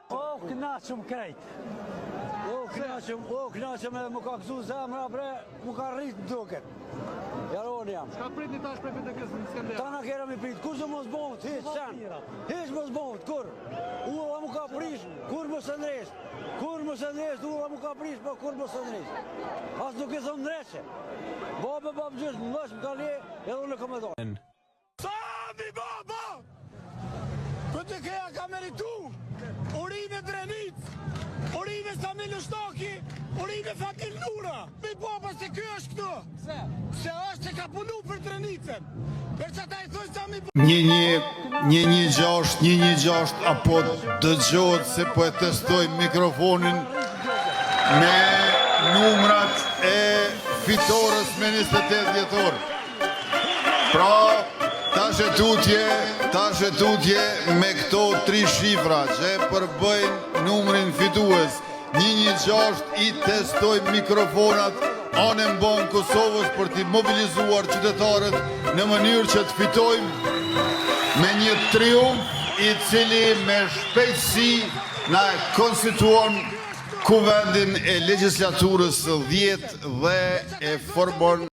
O, knaqëm krejt. O, knaqëm edhe më ka kësu zemra bre, më ka rritë në duket. Jaroni jam. Shka prit një tash prej PDK-s në Skënder? Ta na kera mi prit, kur që mos bohët, hiç sen. Hiç mos bohët, kur? Ulla mu ka prish, kur mos e ndresh. Kur mos e ndresh, ulla mu ka prish, po kur mos e ndresh. As nuk e thëmë ndreshe. Babë gjysh, më dhash më ka le, edhe unë e kom e dojnë. Sami baba! PDK-ja ka meritu Urime Drenic, Urime Sami Lushtaki, Urime Fakil Nura. Mi baba se kjo është këtu. Se është që ka punu për Drenicën. Për që ta i thuj Sami baba. 116, apo dëgjohet se po e testoj mikrofonin me numrat e fitores me 28 vjetor. Pra, ta shëtutje me këto 3 shifra që përbëjnë numrin fitues. 116 i testoj mikrofonat anë mbon Kosovës për t'i mobilizuar qytetarët në mënyrë që të fitojmë me një triumf i cili me shpejtësi na konstituon kuvendin e legjislaturës së 10 dhe e formon